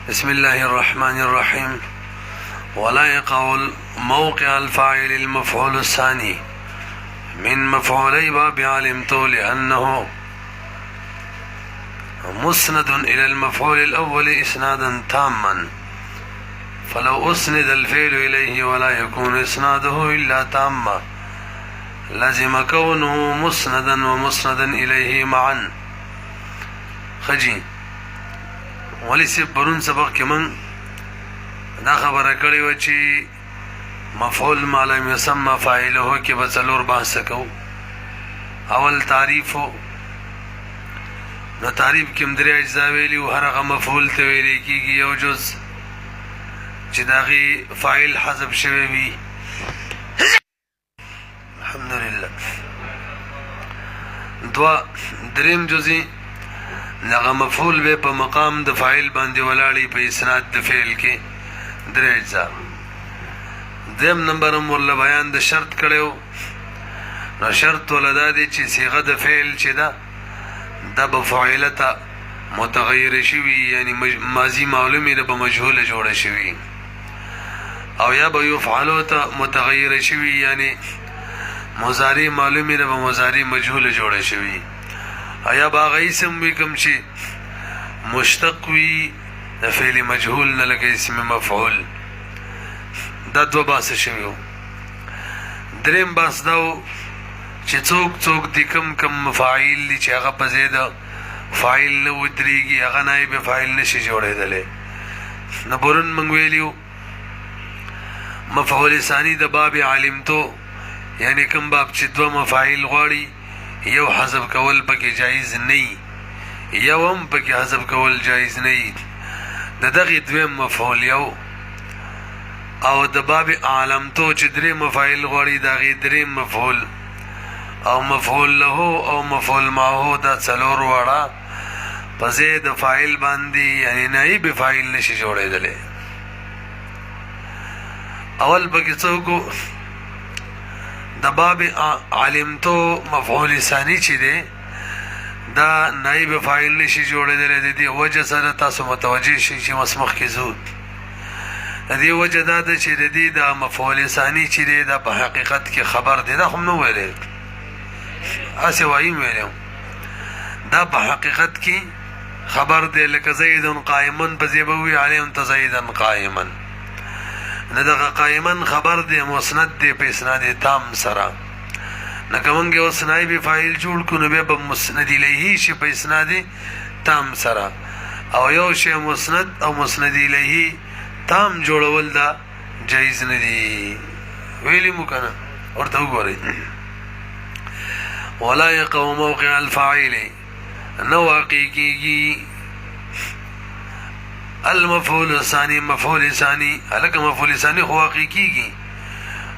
بسم الله الرحمن الرحيم. ولا يقع موقع الفاعل المفعول الثاني من مفعولي باب علمت لأنه مسند إلى المفعول الأول إسنادا تاما، فلو أسند الفعل إليه ولا يكون إسناده إلا تاما لازم كونه مسندا ومسندا إليه معا. خجي ولی سی برون سبق کې من دا خبره کړې وه چې مفعول ما لم یسمى فاعله کې به څلور بحث کوو. اول تعریف و نو تعریف کې هم درې اجزا ویلي و. هر هغه مفعول ته ویلی کېږي یو جز چې د هغې فاعل حذف شوی وي. الحمدلله. دریم جزي دغه مفعول به په مقام د فاعل باندې ولاړی په اسناد د فعل کې درې اجزا. دیم نمبر هم ورله بیان د شرط کړی و. نو شرط ولدا دی چې صیغه د فعل چې ده دا به فاعله ته متغیره شوي، یعنی ماضي معلومې ده به مجهوله جوړه شوي، او یا به یفعلو ته متغیره شوي، یعنی مضارع معلومې ده به مضارع مجهوله جوړه شوي، یا به هغه اسم وي کوم چې مشتق وي د فعل مجهول نه، لکه اسم مفعول. دا دوه بحثه شوي وو. دریم بحث دا و چې څوک دي کم مفاعیل دي چې هغه په ځای د فاعل نه ودرېږي، هغه نایب فاعل نشي جوړېدلی. نو پرون موږ ویلي وو مفعول ثاني د باب علمتو، یعنی کوم باب چې دوه مفاعیل غواړي یو حذف کول پکې جایز نه، یو هم پکې حذف کول جایز نه. د دغې دویم مفعول یو، او د باب علمتو چې درې مفاعیل غواړي د هغې دریم مفعول، او مفعول له او مفعول معه دا څلور واړه په ځای د فاعل باندې یعنی نایب فاعل نشي جوړېدلی. اول پکې څوک د باب علمتو مفعول ثانی چې دی دا نایب فاعل نشي جوړېدلی. د دې وجه سره تاسو متوجه شئ چې مسمخ کې زود د دې وجه دا ده چې د دې د مفعول ثانی چې دی دا په حقیقت کې خبر دی. دا خو هم نه ویلی، هسې وایم ویلی دا په حقیقت کې خبر دی، لکه زیدن قائمن په ځای به ووایي علمت زیدن قائمن. نه دغه قائمن خبر دی مسند دی په اسناد تام سره. لکه موږ اوس نایب فاعل جوړ کړو نو بیا به مسند الیه شي په اسناد تام سره، او یو شی مسند او مسند الیه تام جوړول دا جایز نه دی. ویلی مو کنه ورته وګورئ. ولا يقع موقع الفاعل نو واقع کیږي المفعول الثاني مفعول ثاني، هلکه مفعول ثاني خو واقع کیږي.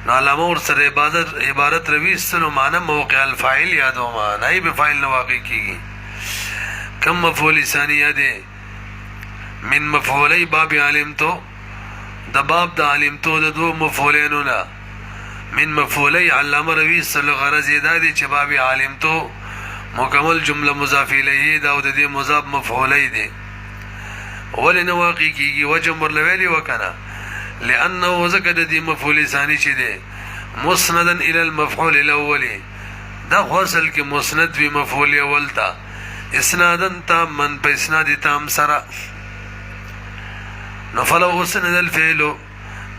نو علامه ورسره عبارت رویستلو معنی موقع الفاعل یادو ما نایب فاعل نه واقع کیږي. کم مفعول ثاني یاده من مفعولی باب علمتو، د باب د علمتو د دو مفعولینو نه من مفعولی علامه رویستلو غرض یې دا دی چې باب علمتو مکمل جمله مضاف الیه دا او د دې مضاف مفعولی دی. ولی نه واقع کیږي وجه ورله ویلي وکنه لانه ذکر د دې مفعول ثاني چې دی مسندا الى المفعول الاول، دا خو اصل کې مسند وي مفعول اول ته اسنادا تاما په اسناد تام سره. نو فلو اسند الفعل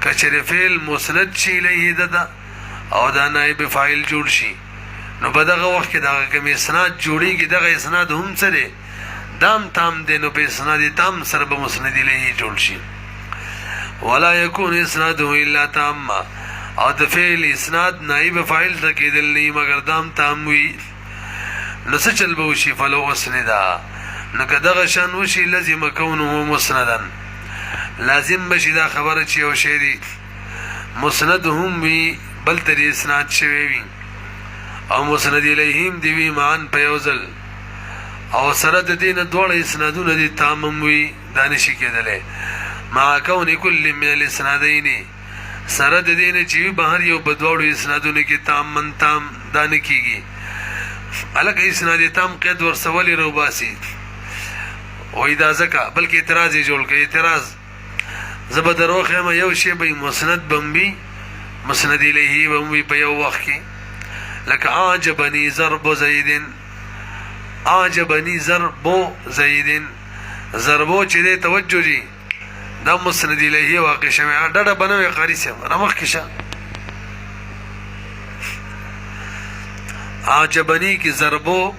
کچر فعل مسند شي الیه ده او دا نائب فاعل جوړ شي، نو په دغه وخت کې دغه کوم اسناد جوړیږي دغه اسناد هم سره دام تام دی، نو په اسناد تام سره به مسند الیه جوړ شي. ولا يكون اسناده الا تاما، او د فعل اسناد نائب فاعل ته کېدل نه مگر دام تام وي. نو څه چل به وشي فلو اسندا، نو که دغه شان وشي لازم کونه مسندا، لازم بشي دا خبره چې یو شی دی مسند هم وي بل تر اسناد شوی وي او مسند الیهم دی وي معن په یو ځل، او سره د دې نه دواړه اسنادونه دي تامم وي. دا نشي کېدلی مع کون کل من الاسنادین، سره د دې نه چې وي بهر یو په دواړو اسنادونو کې تام من تام دا نه کېږي. هلکه اسناد تام قید ورسولې روباسي وای دا ځکه بلکې اعتراض یې جوړ کړي اعتراض زه به در وښیم یو شی به مسند به هم وي مسند الیه به هم وي په یو وخت کې لکه اعجبني ضرب زیدن اعجبني ضرب زیدن ضربو چې دی توجه جي دا مسند الیه واقع شوی ډډه بنوي قاری صاحب رمخ کې شه اعجبني کې ضربو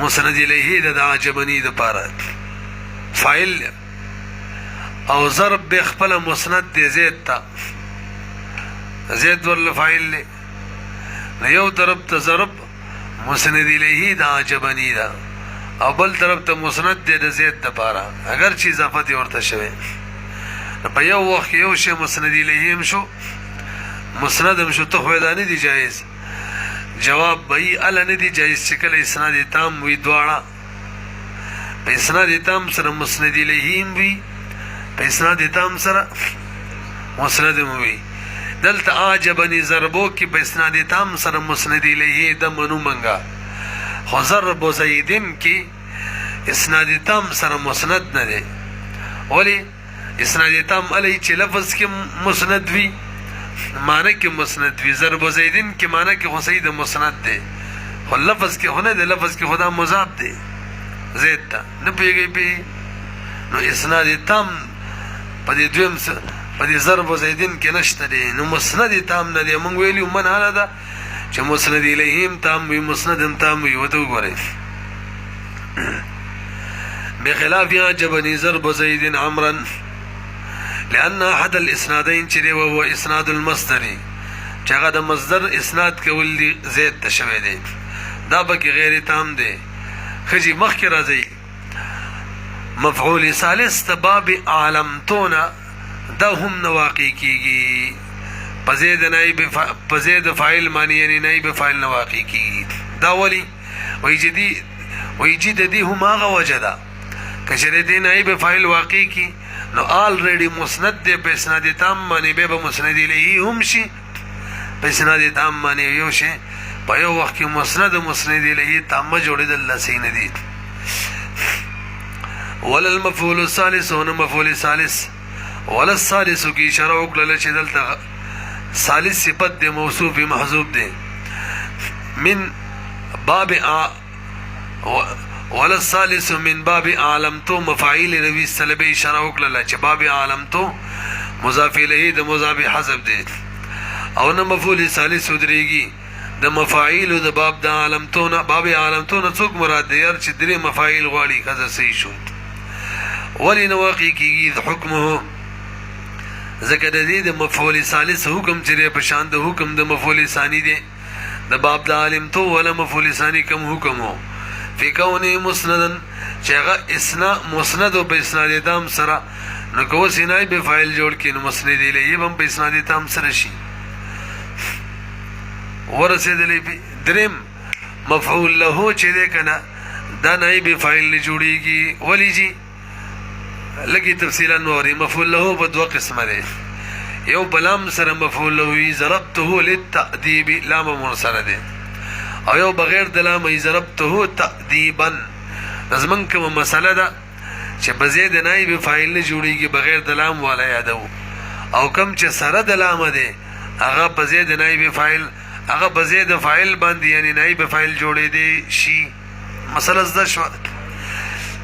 مسند الیه د اعجبني د پاره فاعل او ضرب به خپل مسند دی زید تا زید ورل فاعل دی یو طرف ته ضرب مسند الیه د اعجبني دا او بل طرف ته مسند دی د زید د پاره اگر چې اضافت ورته شوی په یو وخت یو شی مسند الیه هم شو مسند هم شو ته خو دا نه دی جایز جواب بئی ال نه دی جایز چې کله اسناد تام وی دواړه په اسناد تام سره مسند الیه هم وی په اسناد تام سره مسند هم وی دلته اعجبني ضربو کې په اسناد تام سره مسند الیه د منو منګه خو ضرب زیدن کې اسناد تام سره مسند نه دی ولی اسناد تام علی چې لفظ کې مسند وی معنی کې مسند وی ضرب زیدن کې معنی کې خو سید مسند دی خو لفظ کې خو نه دی لفظ کې خدا مضاف دی زید ته نه پیږي پی نو اسناد تام په دې دویم په دې ضرب زیدن کې نشته دی نو مسند تام نه دی مونږ ویلو من حاله ده چې مسند الیهم تام وی مسند تام وی وته وګورئ بخلاف اعجبني ضرب زيد عمرا لأن أحد الإسنادين چره وهو إسناد المصدر چاگه دا مصدر اسناد کول دی زید تشوی دی دا بکی غیر تام دی خجی مخ کی رازی مفعول ثالث تا باب عالمتونا دا هم نواقی کیگی پزید فائل مانی یعنی نائب فائل نواقی کیگی دا ولی ویجی دی هم آغا وجدا کشر دی نائب فائل واقعی کی نو آلریڈی مسند دی پہ اسناد تام مانی بے با مسند الیہ هم شی پہ اسناد تام مانی یو شی پہ یو وقت کی مسند الیہ تام جوڑی دل سین دی وللمفعول الثالث هنا مفعول ثالث وللثالث کی اشارہ وکړه چې دلته ثالث صفت دی موصوف محذوف دی من باب وللثالث من باب عالمتو مفاعیل روی سلبی اشاره وکړه چې باب عالمتو مضاف الیه د مضاف حذف دی او نه مفعول ثالث ودریږي د مفاعیل د باب د عالمتو نه باب عالمتو نه څوک مراد دی چې درې مفاعیل غواړي کذا صحیح شو ولی نواقی کیږي حکمه ذکر دې د مفعول ثالث حکم چې په شان د حکم د مفعول ثانی دی د باب د عالمتو ولا مفعول ثانی کم حکم هو فی کونه مسندن چې هغه اسنا مسند او په اسناد تام سره نو کو سینای به فاعل جوړ کین مسند الیه هم په اسناد تام سره شي ورسېدلې په دریم مفعول له چې ده کنه دا نائب فاعل نه جوړیږي ولی جی لګي تفصیلا نوري مفعول له په دوه قسمه ده یو بلام سره مفعول له ضربته للتأديب لام مرسله ده او یو بغیر د لام ضربته تأديبا لازم کوم مساله ده چې بزید نائب فاعل نه جوړیږي بغیر د لام والا یادو او کم چې سره د لام ده هغه بزید نائب فاعل هغه بزید فاعل باندې یعنی نائب فاعل جوړې دي شي مسله زده شو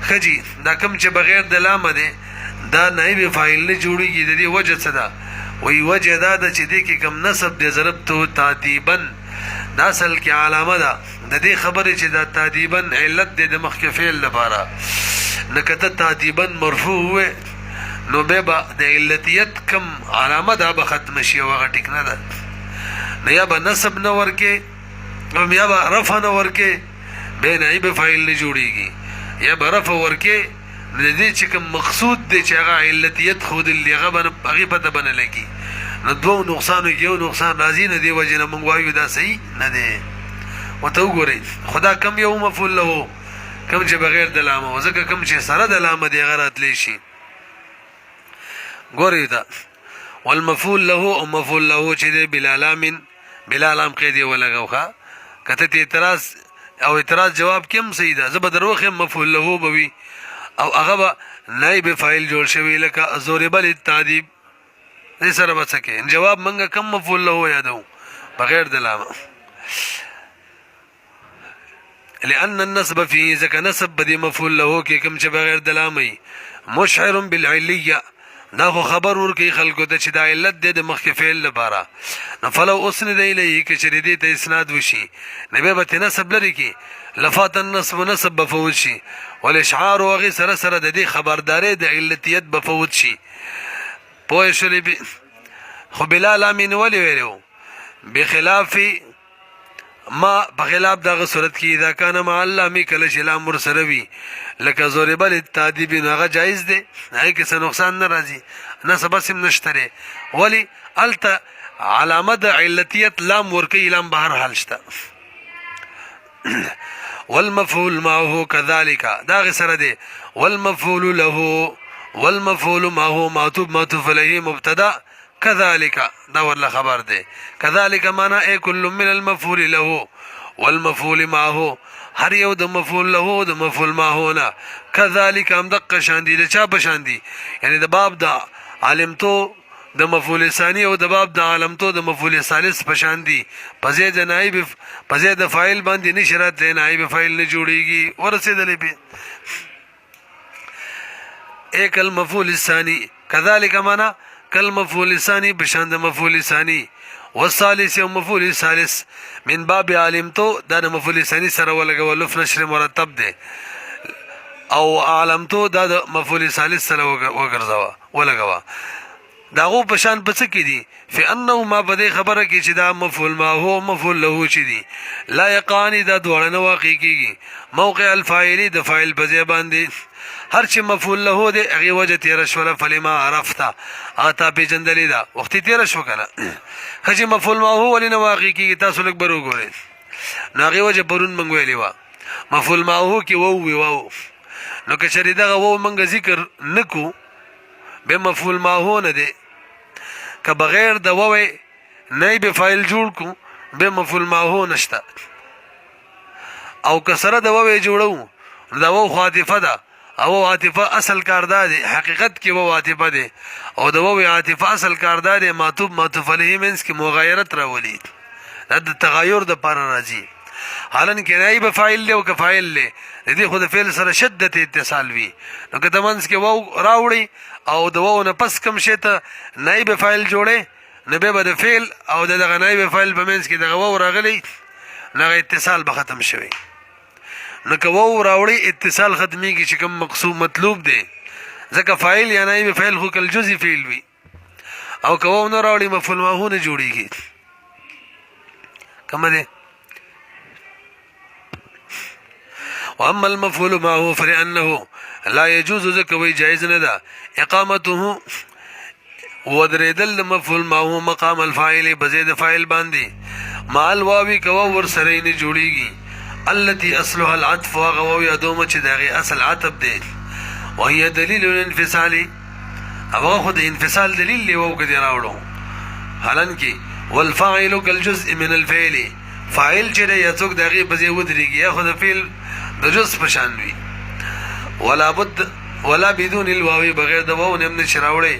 خجی دا کم چې بغیر د لام ده دا نائب فاعل نه جوړیږي د دې وجه څه ده وی وجه دا ده چې دې کې کم نسب دې ضربته تادیبا دا اصل کې علامه ده د دې خبره چې دا تادیبا علت دې د مخکې فعل لپاره نکته تادیبا مرفوع وي نو به د علتیت کم علامه ده به ختم شي وغه ټیک نه ده نه یا به نسب نه ورکه او یا به رفع نه ورکه به نائب فاعل نه جوړیږي یا به رفع ورکه د دې چې کوم مقصود دی چې هغه علتیت خود اللي هغه پته بنه لګي نو دوه نقصان یو نقصان راځي نه دی وجه نه مونږ وایو دا صحیح نه دی وته وګورئ خدا کم یو مفعول له کم چې بغیر د لام او ځکه کم چې سره د لام دی غرات لشي ګورئ دا والمفعول له او مفعول له چې دی بلا لام قید ولګوخه کته اعتراض او اعتراض جواب کم صحیح ده زبر دروخه مفعول له بوي او هغه به نائب فاعل جوړ شوی لکه ضرب للتعذيب دې سره به څه کې جواب منګه کم مفعول له یادو بغیر د لام لأن النصب فيه ذکر نصب بدی مفعول له کې کوم چې بغیر د لامي مشعر بالعلیه دا خو خبر ورکی خلکو ته چې د علت د مخکې فعل لپاره فلو اسند الیه کې چې دې ته اسناد وشي نبی به نسب لري کې لفات النصب نسب بفوت شي والاشعار وغي سره سره د دې خبرداري د علتیت بفوت شي پوه شولې خو بلا لامین ولی ویلو بخلاف ما بخلاف دغه صورت کې اذا کان مع اللام کله چې لام مرسله وي لکه ضرب للتعذيب هغه جایز دی هغه کې څه نقصان نه راځي نسب سم نشته ولی الت علامه د علتیت لام ورکی لام بهر حال شته والمفعول معه كذلك دا غسر دی والمفعول له والمفعول معه معطوف عليه مبتدا كذلك دا ورله خبر دی كذلك معنا اي كل من المفعول له والمفعول معه هر یو د مفعول له د مفعول معه نه كذلك هم دقه شان دي د چا په شان دي یعنی د باب د علمتو د مفعول ثانی او د باب د علمتو د مفعول ثالث په شان دي پزې د نائب پزې د فاعل باندې نشرت د نائب فاعل نه جوړيږي ورسېدلې به ایک المفعول الثانی كذلك معنا کل مفعول الثانی بشان د مفعول ثانی والثالث او مفعول الثالث من باب علمتو دا مفعول ثانی سره ولګول لف نشر مرتب ده او علمتو دا مفعول ثالث سره وګرځوا ولګوا داغو پشان پس کی دي فانه ما بده خبره کی چې دا مفعول ما هو مفعول له چي دي لا يقاني دا دوړه نه واقع کیږي موقع الفاعل د فاعل په ځای باندې هر چې مفعول له دی هغه وجه تیر شو فلما عرفت اتا په جندلې دا وخت تیر شو کنه خجی مفعول ما هو ولنه واقع کیږي تاسو لک برو ګورئ نو هغه وجه برون منګویلی وا مفعول ما هو کی وو نو که شری دغه وو منګ ذکر نکو به مفعول ما هو نه دی که بغیر د ووی نائب فاعل جوړ کو به مفعول ما هو نشتا او کسره د ووی جوړو دا وو خاطفه ده او عاطفه اصل کاردار دی حقیقت کې وو عاطفه دی او د ووی عاطفه اصل کاردار دی معطوف علیه منس کې مغایرت راولي د تغایر د پر راځي حالن کې نائب فاعل له او که فاعل له دې خود فعل سره شدت اتصال وی نو که تمنس کې وو راوړي او د وو نه پس کم شته نائب فاعل جوړه نبه به د فعل او د نائب فاعل په منځ کې دغه وو راغلی نه اتصال به ختم شوی نو که وو راوړي اتصال ختميږي چې کوم مقصود مطلوب دی ځکه فاعل یا نائب فاعل خو کل جزء فعل وی او که وو نه راوړي مفعول ما هو نه جوړیږي کوم دی واما المفعول معه فلانه لا يجوز ذکوي جائز نه ده اقامته ودریدل مفعول معه مقام الفاعل بزید فاعل باندې مال واوی کو ور سره نه جوړیږي التي اصلها العطف وغو يدوم چې دغه اصل عطف دی وهي دلیل الانفصال او خو د انفصال دلیل لی وو کدي راوړو حالانکه والفاعل كالجزء من الفعل فاعل چې یڅوک دغه بزې ودرېږي یا خو د فعل د جزء په شان وي ولا بد ولا بدون الواو بغیر د واو نه نشراوړي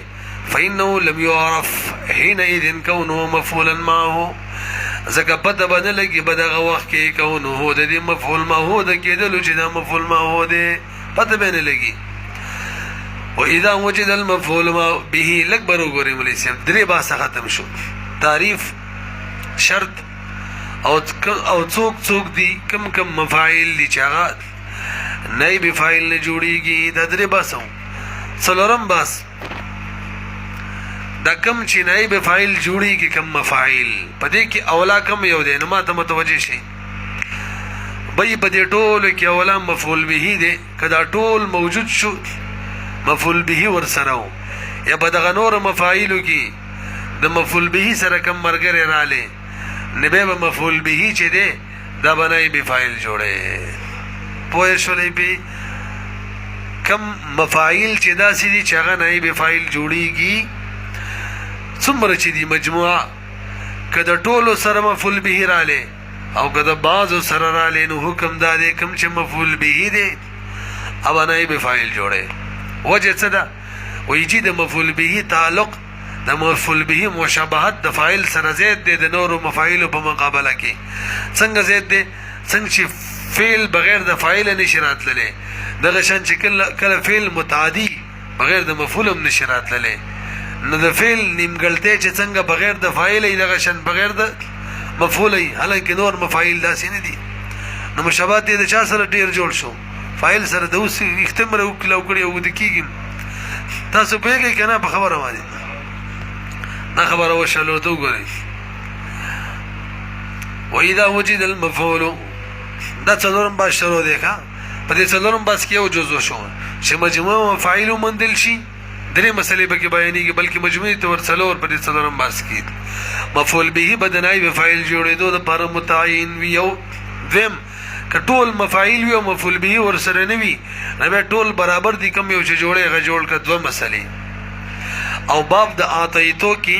فإنه لم يعرف حينئذ كونه مفعولا معه زکه پته باندې لګي بدغه وخت کې كونه د دې مفعول ما هو د کېدل چې دا مفعول ما هو دی پته باندې لګي واذا وجد المفعول ما به لکبر وګورئ مليسم درې باسه ختم شو تعریف شرط او څوک دي کم مفاعل دي چې هغه نائب فاعل نه جوړیږي د درې باسو څلورم باس دا کم چې نائب فاعل جوړیږي کم مفاعل پدې کې اولا کم یو دی نو ماته متوجه شي بې پدې ټول کې اولا مفعول به دی کدا ټول موجود شو مفعول به ور سره یا بدغه نور مفاعل کې د مفعول به سره کم مرګره رااله نبه مفعول به چې دی دا بنای به فاعل جوړه پوه شولې به کم مفاعل چې دا سړي چې هغه نائب فاعل جوړيږي څومره چې دی مجموعه کله ټولو سره مفعول به رااله او کله بعضو سره رااله نو حکم دا دی کم چې مفعول به دی او نائب فاعل جوړي. وجه څه ده؟ ویجی د مفعول به تعلق د مفعول به مشابهت د فاعل سره زید دی د نورو مفاعیل په مقابله کې. څنګه زید دی؟ څنګه چې فعل بغیر د فاعل نشي راتللی، دغه شان چې کله فعل متعدی بغیر د مفعول هم نشي راتللی، نو د فعل نیمګړتیا چې څنګه بغیر د فاعل دغه شان بغیر د مفعول حالانکه نور مفاعیل داسې نه دي. نو مشابهت د چا سره ډیر جوړ شو؟ فاعل سره د اوس اختمره وکړو کړی او د کیږي. تاسو پیږئ کنه په خبره باندې؟ دا خبره وشلو ته وګورئ. واذا وجد المفعول دا څلورم باس شروع دی ښا. په دې څلورم باس کې یو جزء شو چې مجموعه مفاعیل مندل شي. درې مسلې به کې بیانېږي بلکې مجموعي تور څلور په دې څلورم باس کې مفعول به بدنای به فاعل جوړېدو لپاره متعین وي. یو دویم که ټول مفاعیل وي او مفعول به ورسره نه وي نو بیا ټول برابر دي، کم یو چې جوړې هغه جوړ کړه. دوه مسلې. او باب د اعطیتو کې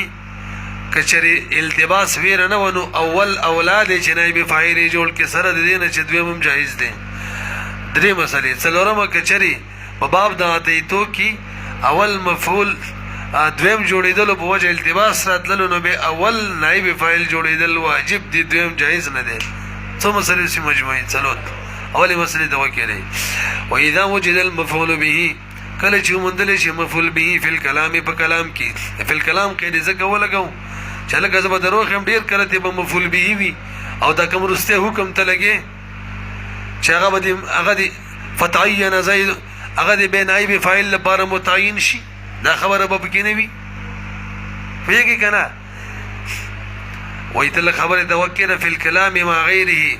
کچری التباس ویره نه ونو اول اولاد چې نائب فاعل جوړ کې سره د دې نه چې دویم هم جایز دي. درې مسلې. څلورمه کچری په باب د اعطیتو کې اول مفعول دویم جوړېدل په وجه التباس راتللو نو به اول نائب فاعل جوړېدل واجب دي، دویم جایز نه دي. څو مسلې چې مجموعي څلور. اولې مسلې د وکړي و اذا وجد المفعول به کله چې مندل شي مفعول به فی الكلام په کلام کې. فی الكلام کې دې ځکه ولګو چې لکه زما دروغ هم ډیر کله ته به مفعول به وي او دا کوم رسته حکم ته لګي چې هغه دې فتعین زید هغه دې به نائب فاعل لپاره متعین شي. دا خبره به پکې نه وي. فهمږي کنه؟ وایته خبره د وکړه فی الكلام ما غیره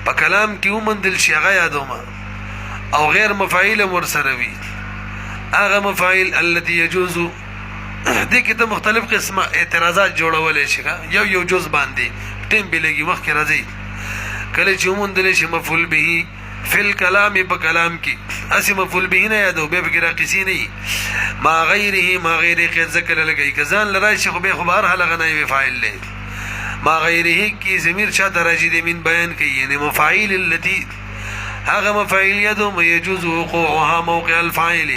په کلام کې ومندل شي هغه یادومه او غیر مفاعیل مرسره وي. هغه مفاعیل التي يجوز دې کې ته مختلف قسمه اعتراضات جوړولې شي. یو جز باندې ټیم بلګي وخت راځي کله چې ومندل شي مفعول به فی الكلام په کلام کې اسی مفعول به نه یادو به فکر قسی نه ما غیره ما غیره کې ذکر لګي کزان لرای شي خو به خبر هله غنای فاعل له ما غیره کې ضمیر شاته راځي د من بیان کوي یعنی مفاعیل التي هغه مفاعیل یادو يجوز وقوعها موقع الفاعل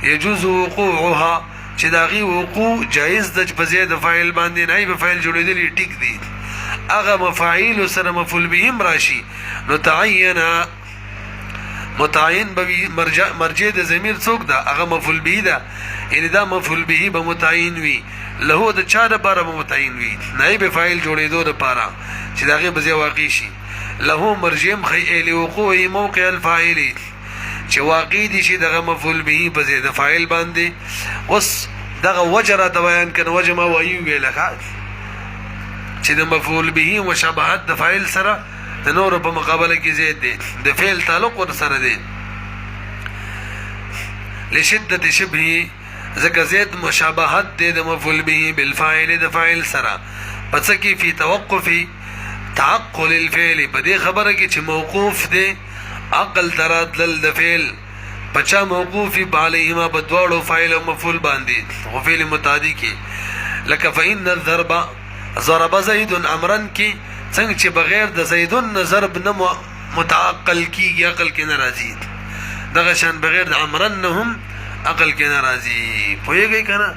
يجوز وقوعها چې داغي وقوع جائز د په زیاده فاعل باندې نه به فاعل جوړېدلی ټیک دي. هغه مفاعیل سره مفعول به راشي نو متعین به مرجع د ضمیر څوک ده؟ هغه مفعول به ده. یعنی دا مفعول به به متعین وي له د چا لپاره به متعین وي نائب فاعل جوړېدو لپاره چې داغه به واقع شي. له مرجم خیل وقوع موقع الفاعل چې واقع دي شي دغه مفعول به په زیاده فاعل باندې. اوس دغه وجره د بیان کنه وجه ما وایو ویلخه چې د مفعول به مشابهت د فاعل سره د نور په مقابله کې زید دي، د فعل تعلق ور سره دی. لشدت شبه ذکر زید مشابهت دی د مفعول به بالفاعل د فاعل سره پس کې فی توقف تعقل الفعل په دې خبره کې چې موقوف دی عقل ترادل د فعل پچا موقوف علیهما بدواړو فاعل او مفعول باندې او فعل متعدی کې لکه فإن الضرب ضرب زید امرا کې څنګه چې بغیر د زیدون ضرب نه متعقل کیږي عقل کې ناراضي دغه شان بغیر د امرن هم عقل کې ناراضي. پوهیږئ کنه؟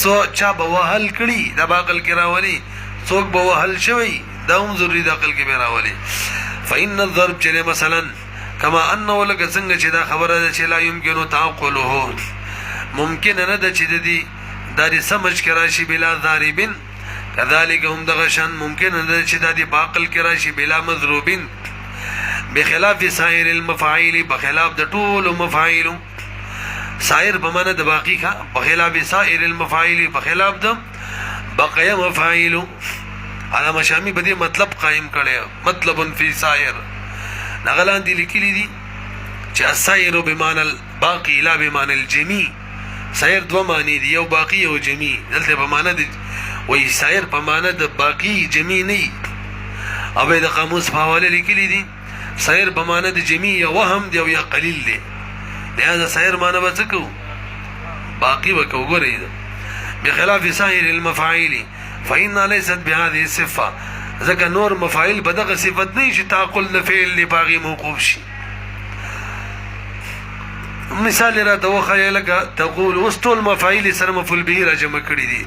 څو چا به وهل کړي د عقل کې راولي، څوک به وهل شوی دا هم ضروري د عقل کې به راولي. فإن الضرب چې مثلا کما انه لك څنګه چې دا خبره ده چې لا يمكن تعقله ممکن نه ده چې د دې داري سمجھ کې راشي بلا ضاربین كذلك هم دغشن ممکن ده چې د دې باقل کې راشي بلا مضروبین بخلاف سائر المفاعیل بخلاف د ټول مفاعیل سائر بمانه د باقی کا بخلاف سائر المفاعیل بخلاف د بقيه مفاعیل علامه شامی بدی مطلب قائم کړي مطلب فی سائر نغلان دي لیکلي دي چې السائر بمعنى الباقي لا بمعنى الجميع. سائر دو معنی دي یو باقی او جميع دلته په معنی دي وای سائر په معنی د باقی جميع نه او د قاموس په حواله لیکلي دي سائر په معنی د جميع یا وهم دی او یا قلیل دی. لہذا سائر معنی وڅکو باقی وکوګورئ بخلاف سائر المفاعيل فإن ليست بهذه الصفة ذکر نور مفاعل بدغه صفت نه چې تعقل د فعل لپاره موقوف شي مثال را ته وخایه لکه تقول اوس ټول مفاعیل سره مفعول به را جمع کړي دي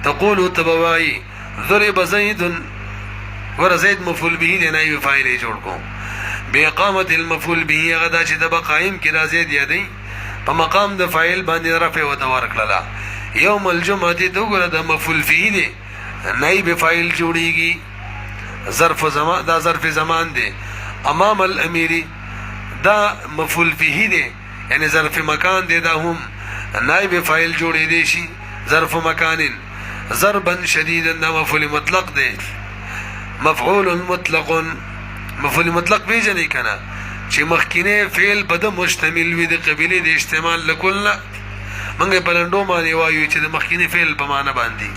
تقول تبوای ضرب زید ور زید مفعول به دی نایب فاعل جوړ کو باقامه المفعول به غدا چې د بقایم کې را زید یادی په مقام د فاعل باندې رفع او تور کړلا یوم الجمعه دې وګوره د مفعول به دی نایب فاعل جوړیږي ظرف زمان دا ظرف زمان دی امام الاميري دا مفعول به دی یعنی ظرف مکان دی دا هم نائب فاعل جوړی دی شي ظرف مکان ضربا شديدا دا مفعول مطلق دی مفعول مطلق مفعول مطلق پیژنې کنه چې مخکینه فعل بده مشتمل وي د قبيله د استعمال لکل منګه پلندو باندې وایو چې د مخکینه فعل په معنا باندې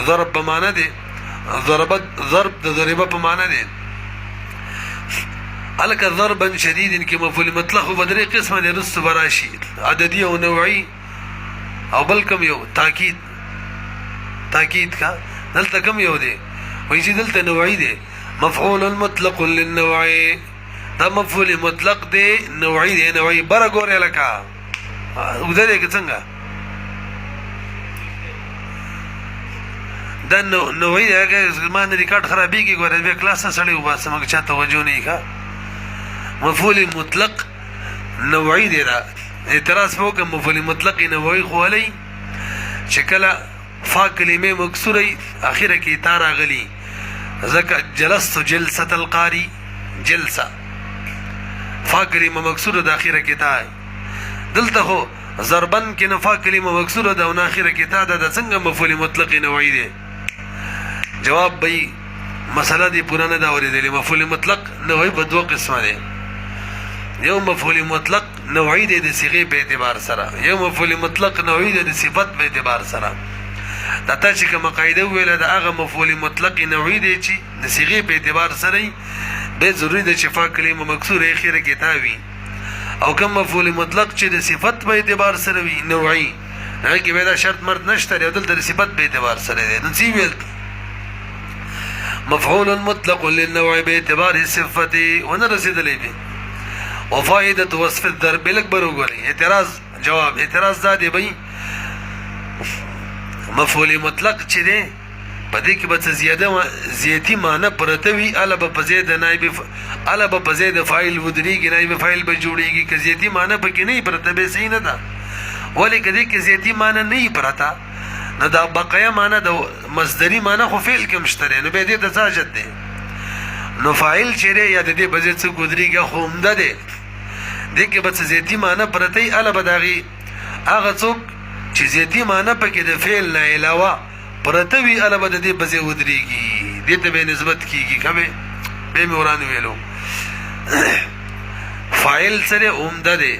ضرب په معنا دی ضربت ضرب د ضربه په معنا دی الک ضربا شديدا کې مفعول مطلق په درې قسمه دي رست براشي عددي او نوعي او بل کوم یو تاکید کا دلته کوم یو دی وایي چې دلته نوعي دی مفعول مطلق للنوعي دا مفعول مطلق دی نوعي دی نوعي بره ګوره لکه وګورئ څنګه دا نوعي دی هغه ما نه ریکارډ خرابېږي ګوره به کلاس سره وباسه مګ چا توجه نه کا مفعول مطلق نوعي دی را اعتراض وکړه مفعول مطلق نوعي خو علي شکل فا کلمه مکسوره اخره کې تا راغلي ذکر جلست جلسه القاری جلسه فا کلمه مکسوره د اخره کې تا دلته هو ضربن کې نفا کلمه مکسوره د اخره کې تا د څنګه مفعول مطلق نوعي دی جواب به مسله دی پرانه دا ورېدلې مفعول مطلق نوعي په دوه قسمه دی یو مفعول مطلق نوعي دی د صيغه په اعتبار سره یو مفعول مطلق نوعي دی د صفت په اعتبار سره دا ته چې کوم قاعده ویله د هغه مفعول مطلق نوعي دی چې د صيغه په اعتبار سره به ضروري د شفا کلمه مکسوره اخیره کې تاوي او کوم مفعول مطلق چې د صفت په اعتبار سره وي نوعي هغه کې به دا شرط مرد نشته دی د صفت په اعتبار سره دی نو سی ویل مفعول مطلق للنوع باعتبار الصفه ونرسدلې به وفائده وصف الضرب الاكبر وګوري اعتراض اعتراض دا دی بھائی مفعول مطلق چې دی په دې کې به زیاتی معنی پرته وي الب په زید نائب الب په زید فاعل ودریږي نائب فاعل به جوړیږي که زیاتی معنی پکې نه پرته به صحیح نه ده ولی کدی کې زیاتی معنی نه پرته نو دا بقایا معنی د مصدری معنی خو فعل کې مشتری نو به دې د ساجت دی نو فاعل چیرې یا د دې بځې څه ګذريږي خو همده دی دې کې به زیاتی معنی پرته الب داغي هغه څوک چې زیاتی معنی پکې د فعل نه علاوه پرته وی الب د دې بځې ودرېږي دې ته به نسبت کیږي کبه به موران ویلو فاعل سره عمده دی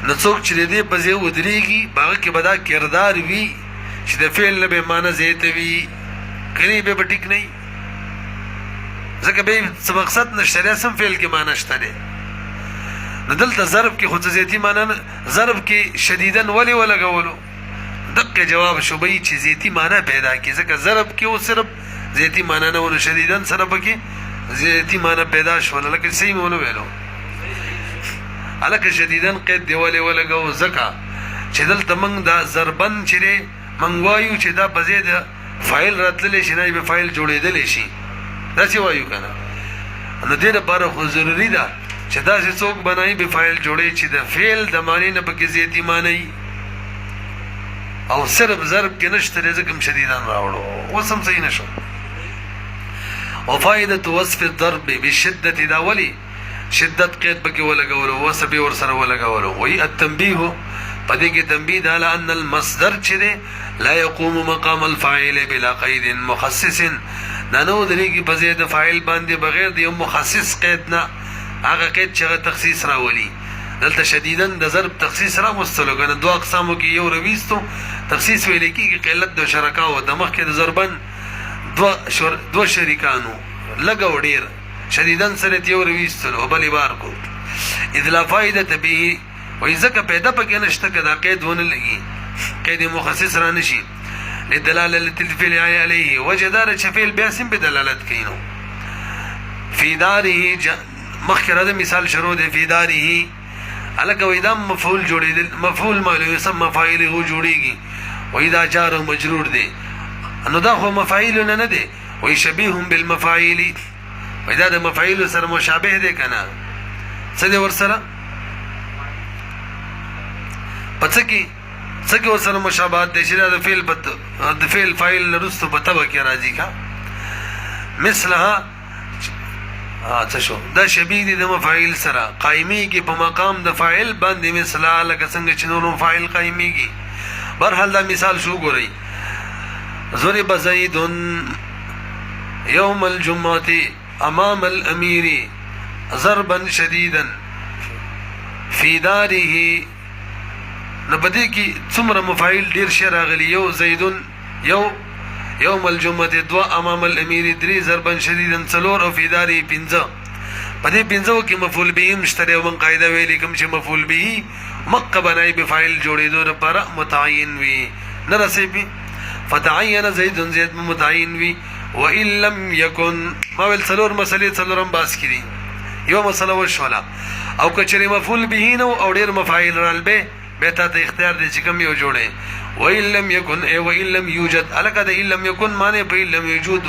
نو څوک چې دې بځې ودرېږي باغ کې بدا کردار وی چې د فعل نه به معنی زیات وی کړي به ټیک نه ځکه به څه مقصد نشته سم فعل کې معنی شته دی نو دلته ضرب کې خو زیاتی معنی ضرب کې شدیدن ولی ولګولو دغه جواب شوبې چې زیاتی معنی پیدا کی ځکه ضرب کې او صرف زیاتی معنی نه ول شدیدن سره پکې زیاتی معنی پیدا شول لکه صحیح مونږ ویلو الکه شدیدن قید دی ولګو ځکه چې دلته موږ دا ضربن چې موږ وایو چې دا بزید فاعل راتللی شي نه به فاعل جوړېدلی شي دا څه وایو کنه نو دې لپاره خو ضروری ده چې دا څه څوک بنای به فاعل جوړي چې د فعل د معنی نه پکې زیاتی معنی او صرف ضرب کې نشته رزقم شدیدان راوړو وسم صحیح نشو وفائده وصف الضرب بشده دا ولي شدت قید پکې ولګولو وصف ور سره ولګولو وي التنبيه پدې کې تنبيه على ان المصدر چې لا يقوم مقام الفاعل بلا قيد مخصص نو درېږي په ځای د فاعل باندې بغیر د یو مخصص قید نه هغه قید چې تخصیص راولي دلته شدیدن د ضرب تخصیص را مستلو کنه دوه اقسامو کې یو رويستو تخصیص ویل کېږي قلت د شرکا او د مخ کې د ضربن دوه شریکانو لګو ډیر شدیدن سره یو رويستلو بلې بار کو اذ لا فائده به وای ځکه پیدا پکې نشته کدا قید ونه لګي قید مخصص را نشي لدلاله الفعل عليه وجدار شفيل باسم بدلالت کینو فی داره مخکره د مثال شروع دی فی داره الکه وای دا مفعول جوړیدل مفعول معلوم سم فاعله جوړیږي وای دا جار او مجرور دی نو دا خو مفاعیل نه دی وای شبیه بالمفاعیل وای دا د مفاعیل سره مشابه دی کنه څه دی ورسره پڅ کی ورسره مشابهت دی چې دا د فعل فاعل لرستو په تبع کې راځي کا مثلها څه شو دا شبیه دی د مفاعیل سره قائمیږي په مقام د فاعل باندې مثلا لکه څنګه چې نور فاعل قائمیږي برحال دا مثال شو ګورئ ضرب زید یوم الجمعة امام الامیر ضربا شدیدا فی داره نو پدې کې څومره مفاعیل ډیر شي راغلي یو زیدون یوم الجمعة دوا امام الامیر درې ضربا شدیدا څلور او فی داره پنځه پدې پنځو کې مفعول به مشتری او قاعده ویلې کوم چې مفعول به مکه بنای به فاعل جوړېدو لپاره متعین وي نه رسېږي فتعین زید متعین وي وان لم يكن ما ول څلور مسلې څلورم باس کړي یو مسله وشولا او کچری مفعول به نو او ډیر مفاعیل رال به ته اختیار دي چې کوم یو جوړي وان لم يكن اي وان لم يوجد الکه د ان لم يكن معنی په ان لم يوجد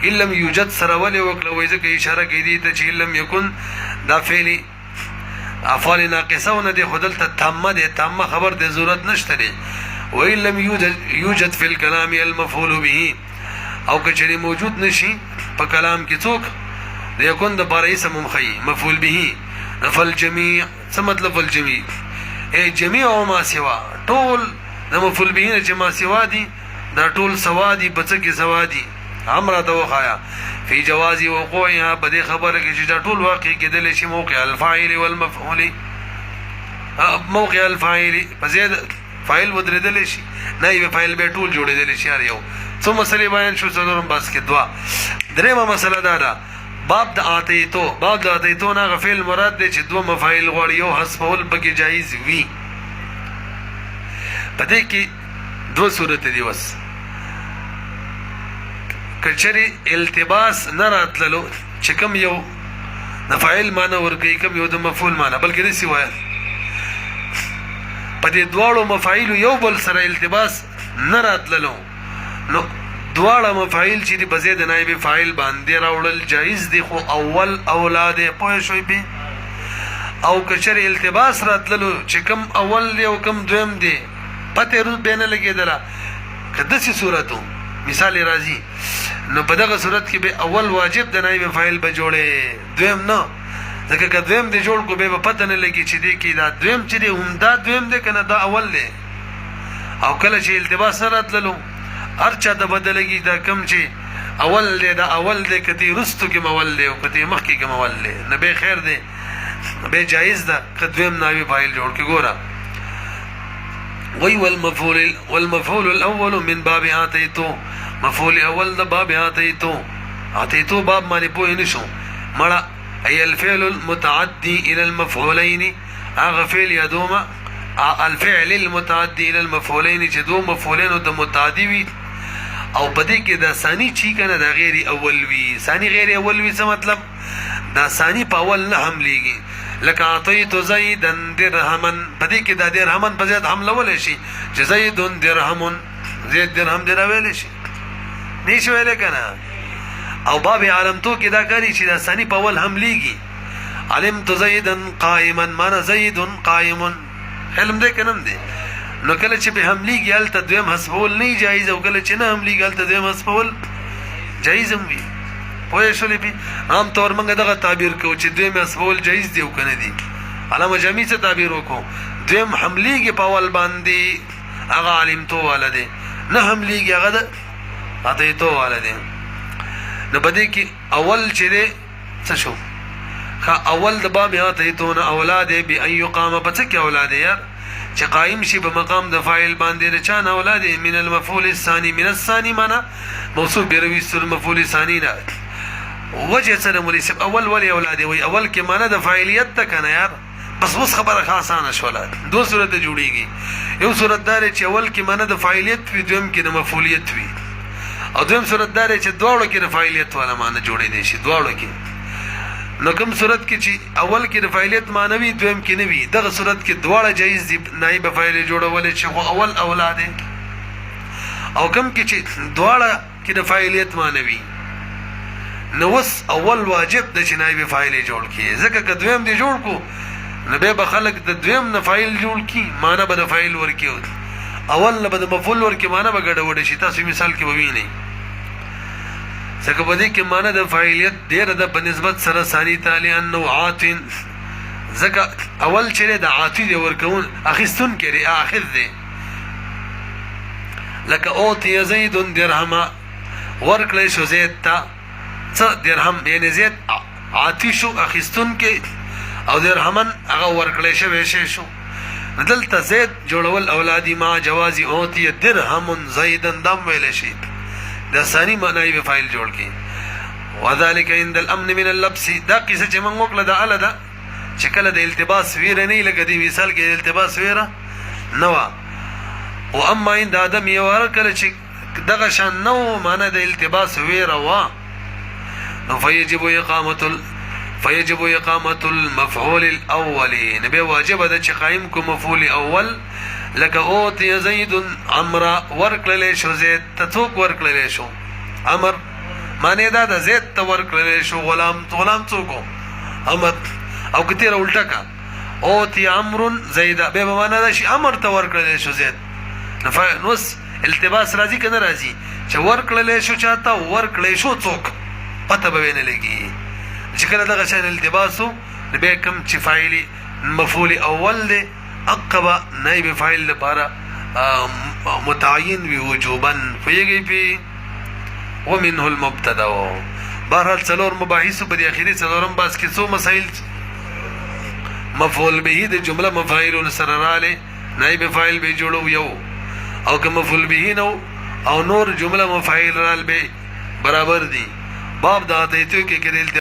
ان لم يوجد سره ولې وکړه وایي ځکه اشاره کوي ته چې ان لم يكن دا فعلی افعال ناقصونه دي خدل ته تامه دي تامه خبر دي ضرورت نشته دي وان لم يوجد في الكلام المفعول به او کچری موجود نشي په کلام کې څوک د یکون د باره اسم مخی مفعول به نفل جميع څه مطلب الجميع اي جميع او ما سوا ټول د مفعول به نه چې ما سوا دي دا ټول سوا دي په څه کې سوا دي امر ته وخایا فی جواز وقوعها بده خبره کې چې دا ټول واقع کېدل شي موقع الفاعل والمفعول موقع الفاعل فزيد فاعل ودرېدل شي نائب فاعل به ټول جوړېدل شي یو څو مسلې بیان شو څلورم بس کې دوا درېمه مسله دا باب د اتیتو نه غفل مراد دی چې دوه مفاعل غوړي یو حذفول پکې جایز وي پدې کې دوه صورت دي وس کچري التباس نه راتللو چې کوم یو د فاعل معنی ورګي کوم یو د مفعول معنی بلکې دې سوای پدې دواړو مفاعل یو بل سره التباس نه راتللو نو دواړه مفاعل چې په زید نائب فاعل باندې راوړل جایز دي خو اول اولاد په شوي به او کچري التباس راتللو چې کوم اول دی او کوم دویم دی پته رو بینه لګیدله کده سي صورتو مثال راځي نو په دغه صورت کې به اول واجب د نائب فاعل به جوړه دویم نه ځکه که دویم دی جوړ کو به پته نه لګي چې دی کې دا دویم چې دی هم دا دویم دی کنه دا اول دی او کله چې التباس راتللو ارچا د بدلږي دا کم چې اول دی دا اول دی کتی رستو کې مول دی او کتی مخ کې مول دی نه به خیر دی به جایز ده کدویم نائب فاعل جوړ کې ګوره وی والمفعول الاول من باب اتیتو مفعول اول د باب اتیتو باب باندې پوه نه شو مړه اي الفعل المتعدي الى المفعولين هغه فعل يدوم الفعل المتعدي الى المفعولين چې دوه مفعولين د متعدي وي او پدې کې دا ثاني چی کنه دا غیر اول وی ثاني غیر اول وی څه مطلب دا ثاني په اول نه حملېږي لکه اعطيت زيدا درهما پدې کې دا درهمن په زیات حمله ولې شي چې زيد درهم زيد درهم دراویل شي نشو ویل کنه او باب علمتو کې دا کاری چې دا ثاني په اول حملېږي علمت زيدا قائما ما زيد قائم علم دې کنم دې نو کله چې به حملېږي ال تدویم حسبول نه جایز او کله چې نه حملېږي ال تدویم حسبول جایز هم وي پوه شولې په عام طور موږ دغه تعبیر کوو چې دویم حسبول جایز دی او کنه دی علامه جمی څه تعبیر وکړو دویم حملېږي په اول باندې هغه علمتو والده نه حملېږي هغه اتیتو والده نو بده کې اول چې دی څه شو اول د باب اتیتو نه اولاد به ان يقام پڅ کې اولاد یار چې قائم شي په مقام د فاعل باندې د چا نه اولاد من المفعول الثاني من الثاني معنا موصوف بروي سر المفعول الثاني نه وجه سره مريسب اول ولي اولاد وي اول کې معنا د فاعلیت ته کنه یار بس وس خبره خاصانه شوله دو صورت جوړیږي یو صورت دار چې اول کې معنا د فاعلیت وي دویم کې د مفعولیت وي او دویم صورت دار چې دواړو کې د فاعلیت ولا معنا جوړې دي شي دواړو کې نو کوم صورت کې چې اول کې د فاعلیت معنوي دویم کې نه وي دغه صورت کې دواړه جایز دي نائب فاعل جوړول چې خو اول اولاد او کوم کې چې دواړه کې د فاعلیت معنوي نو وس اول واجب د چې نائب فاعل جوړ کړي ځکه که دویم دی جوړ کو نو به خلک د دویم نه فاعل جوړ کړي معنی به د فاعل ورکی اول نه به د مفعول ورکی معنی به ګډوډ شي تاسو مثال کې ووینئ ځکه په دې کې معنی د فاعلیت ډېره ده په نسبت سره ثاني تعالی انه عاطن ځکه اول چې د عاطی دی ورکون اخیستون کې اخذ دی لکه اوتی زید درهم ورکړی شو زید ته څه درهم یعنی زید عاطی شو اخیستون کې او درهمن هغه ورکړی شوی شی شو دلته زید جوړول اولادی ما جوازی اوتی درهم زیدن دم ویل شي دا ثاني معنی به فاعل جوړ کی وذلك عند الامن من اللبس دا قصه چې موږ وکړه دا اله ده چې کله د التباس ویره نه لګې دی مثال کې التباس ویره نو او اما عند ادم یو ورکل چې دغه شان نو معنی د التباس ویره وا نو فيجب اقامه المفعول الاول نبي واجب ده چې قائم کو مفعول اول لکه اوتی زید عمرا ورکړل شو زید ته څوک ورکړل شو امر معنی دا د زید ته ورکړل شو غلام څوک امر او کتیر الټا کا اوتی عمرو زید به معنی دا شي امر ته ورکړل شو زید نوس التباس راځي کنه راځي چې ورکړل شو چاته ورکړل شو څوک پته به نه لګي چې کله دغه شان التباسو به کوم چې فاعل مفعول اول دی عقب نائب فاعل لپاره متعین وی وجوبا فیږي په ومنه المبتدا بهر څلور مباحث په دې اخیری څلورم باس کې څو مسائل مفعول به د جمله مفاعل سره رااله نائب فاعل به جوړو یو او که مفعول به نو او نور جمله مفاعل رال به برابر دي باب دا ته کې